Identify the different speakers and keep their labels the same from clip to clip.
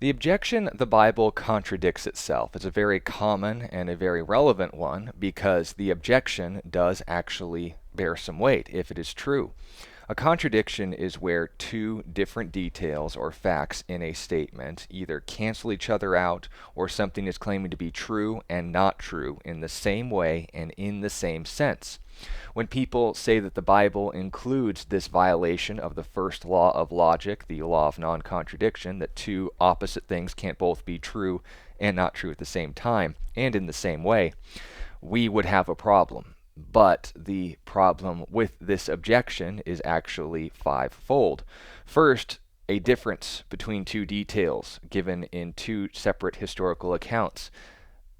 Speaker 1: The objection, the Bible contradicts itself, is a very common and a very relevant one because the objection does actually bear some weight if it is true. A contradiction is where two different details or facts in a statement either cancel each other out or something is claiming to be true and not true in the same way and in the same sense. When people say that the Bible includes this violation of the first law of logic, the law of non-contradiction, that two opposite things can't both be true and not true at the same time and in the same way, we would have a problem. But the problem with this objection is actually fivefold. First, a difference between two details given in two separate historical accounts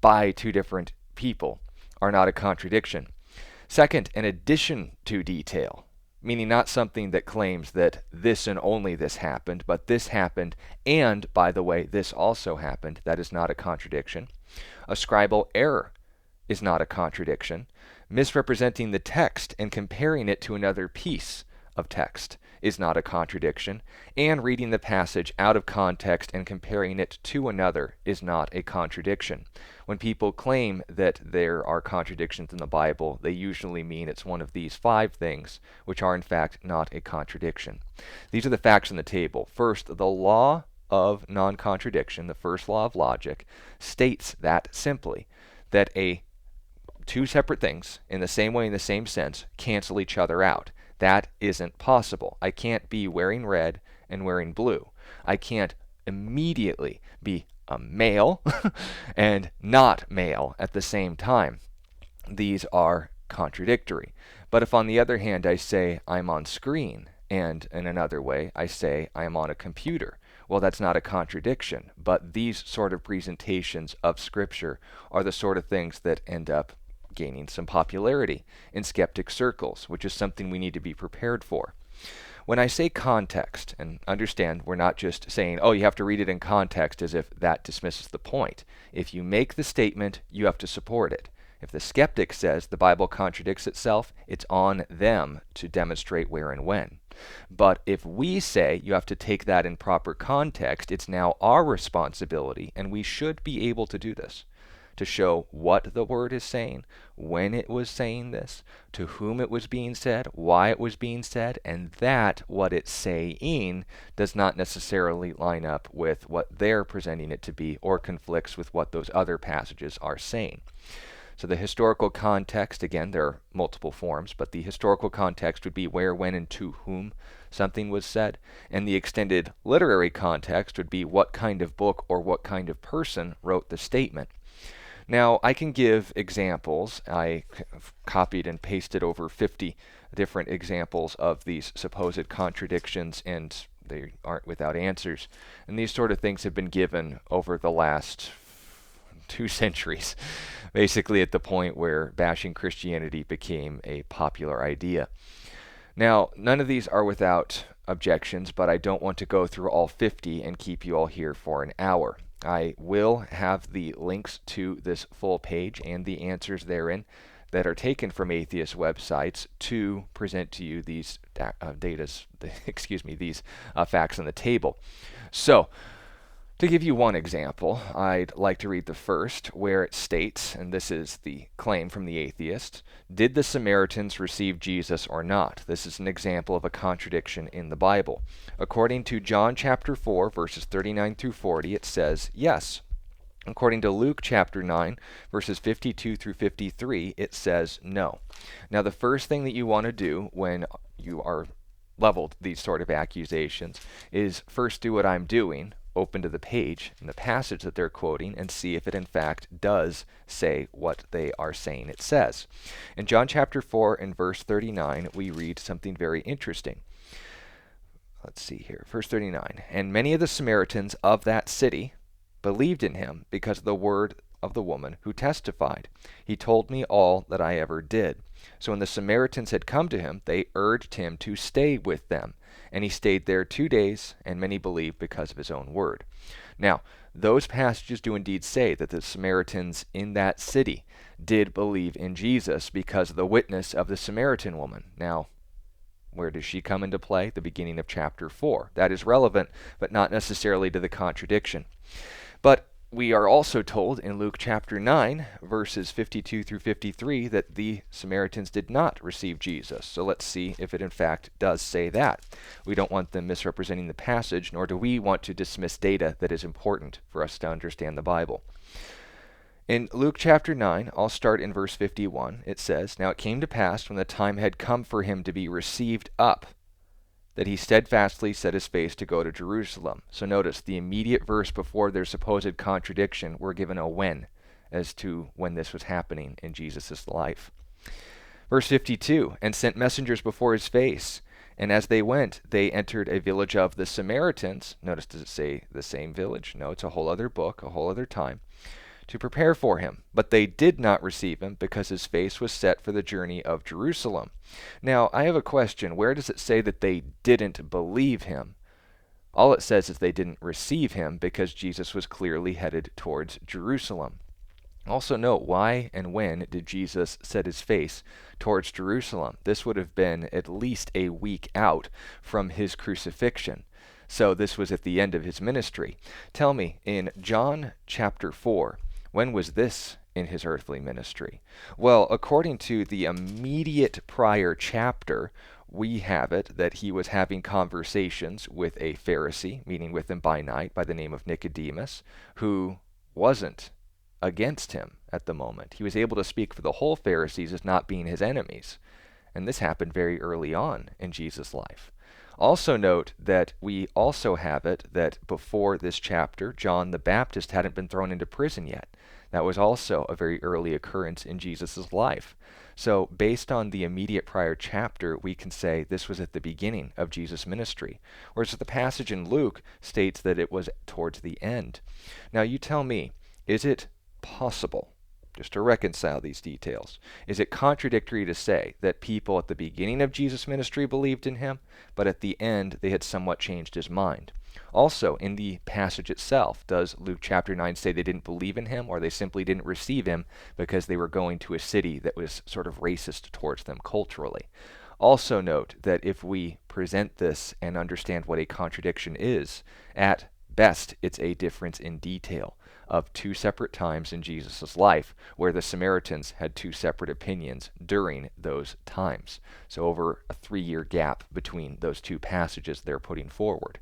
Speaker 1: by two different people are not a contradiction. Second, an addition to detail, meaning not something that claims that this and only this happened, but this happened, and, by the way, this also happened. That is not a contradiction. A scribal error is not a contradiction. Misrepresenting the text and comparing it to another piece of text is not a contradiction, and reading the passage out of context and comparing it to another is not a contradiction. When people claim that there are contradictions in the Bible, they usually mean it's one of these five things, which are in fact not a contradiction. These are the facts on the table. First, the law of non-contradiction, the first law of logic, states that simply, that two separate things in the same way, in the same sense, cancel each other out. That isn't possible. I can't be wearing red and wearing blue. I can't immediately be a male and not male at the same time. These are contradictory. But if on the other hand I say I'm on screen, and in another way I say I am on a computer, well, that's not a contradiction. But these sort of presentations of Scripture are the sort of things that end up gaining some popularity in skeptic circles, which is something we need to be prepared for. When I say context, and understand we're not just saying, oh, you have to read it in context as if that dismisses the point. If you make the statement, you have to support it. If the skeptic says the Bible contradicts itself, it's on them to demonstrate where and when. But if we say you have to take that in proper context, it's now our responsibility, and we should be able to do this, to show what the word is saying, when it was saying this, to whom it was being said, why it was being said, and that what it's saying does not necessarily line up with what they're presenting it to be or conflicts with what those other passages are saying. So the historical context, again, there are multiple forms, but the historical context would be where, when, and to whom something was said, and the extended literary context would be what kind of book or what kind of person wrote the statement. Now, I can give examples. I copied and pasted over 50 different examples of these supposed contradictions, and they aren't without answers. And these sort of things have been given over the last 2 centuries, basically at the point where bashing Christianity became a popular idea. Now, none of these are without objections, but I don't want to go through all 50 and keep you all here for an hour. I will have the links to this full page and the answers therein that are taken from atheist websites to present to you these these facts on the table. So, to give you one example, I'd like to read the first, where it states, and this is the claim from the atheist, did the Samaritans receive Jesus or not? This is an example of a contradiction in the Bible. According to John chapter 4, verses 39 through 40, it says, yes. According to Luke chapter 9, verses 52 through 53, it says no. Now, the first thing that you want to do when you are leveled these sort of accusations is first do what I'm doing, open to the page and the passage that they're quoting and see if it in fact does say what they are saying it says. In John chapter 4 and verse 39, we read something very interesting. Let's see here, verse 39. And many of the Samaritans of that city believed in him because of the word of the woman who testified. He told me all that I ever did. So when the Samaritans had come to him, they urged him to stay with them. And he stayed there 2 days, and many believed because of his own word. Now, those passages do indeed say that the Samaritans in that city did believe in Jesus because of the witness of the Samaritan woman. Now, Where does she come into play? The beginning of chapter 4. That is relevant, but not necessarily to the contradiction. But we are also told in Luke chapter 9, verses 52 through 53, that the Samaritans did not receive Jesus. So let's see if it in fact does say that. We don't want them misrepresenting the passage, nor do we want to dismiss data that is important for us to understand the Bible. In Luke chapter 9, I'll start in verse 51. It says, "Now it came to pass, when the time had come for him to be received up, that he steadfastly set his face to go to Jerusalem." So notice, the immediate verse before their supposed contradiction, we're given a when as to when this was happening in Jesus' life. Verse 52, "And sent messengers before his face, and as they went, they entered a village of the Samaritans." Notice, does it say the same village? No, it's a whole other book, a whole other time. "To prepare for him. But they did not receive him, because his face was set for the journey of Jerusalem." Now, I have a question. Where does it say that they didn't believe him? All it says is they didn't receive him because Jesus was clearly headed towards Jerusalem. Also note, why and when did Jesus set his face towards Jerusalem? This would have been at least a week out from his crucifixion. So this was at the end of his ministry. Tell me, in John chapter 4, when was this in his earthly ministry? Well, according to the immediate prior chapter, we have it that he was having conversations with a Pharisee, meeting with him by night, by the name of Nicodemus, who wasn't against him at the moment. He was able to speak for the whole Pharisees as not being his enemies. And this happened very early on in Jesus' life. Also note that we also have it that before this chapter, John the Baptist hadn't been thrown into prison yet. That was also a very early occurrence in Jesus' life. So based on the immediate prior chapter, we can say this was at the beginning of Jesus' ministry, whereas the passage in Luke states that it was towards the end. Now you tell me, is it possible, just to reconcile these details, is it contradictory to say that people at the beginning of Jesus' ministry believed in him, but at the end they had somewhat changed his mind? Also, in the passage itself, does Luke chapter 9 say they didn't believe in him, or they simply didn't receive him because they were going to a city that was sort of racist towards them culturally? Also note that if we present this and understand what a contradiction is, at best it's a difference in detail of two separate times in Jesus' life where the Samaritans had two separate opinions during those times. So over a 3-year gap between those two passages they're putting forward.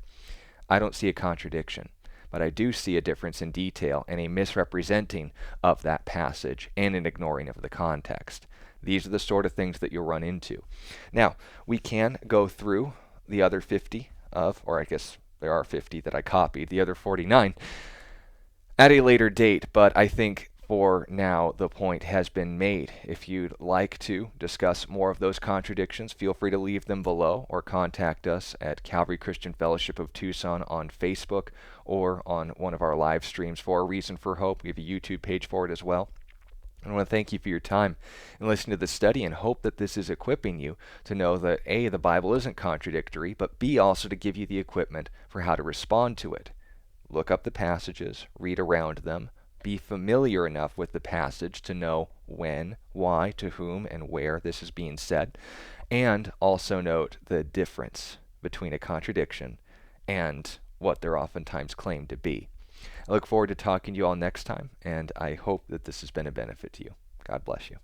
Speaker 1: I don't see a contradiction, but I do see a difference in detail and a misrepresenting of that passage and an ignoring of the context. These are the sort of things that you'll run into. Now, we can go through the other 50 or I guess there are 50 that I copied, the other 49, at a later date, but I think for now the point has been made. If you'd like to discuss more of those contradictions, feel free to leave them below or contact us at Calvary Christian Fellowship of Tucson on Facebook or on one of our live streams for A Reason for Hope. We have a YouTube page for it as well. I want to thank you for your time and listening to the study, and hope that this is equipping you to know that A, the Bible isn't contradictory, but B, also to give you the equipment for how to respond to it. Look up the passages, read around them, be familiar enough with the passage to know when, why, to whom, and where this is being said, and also note the difference between a contradiction and what they're oftentimes claimed to be. I look forward to talking to you all next time, and I hope that this has been a benefit to you. God bless you.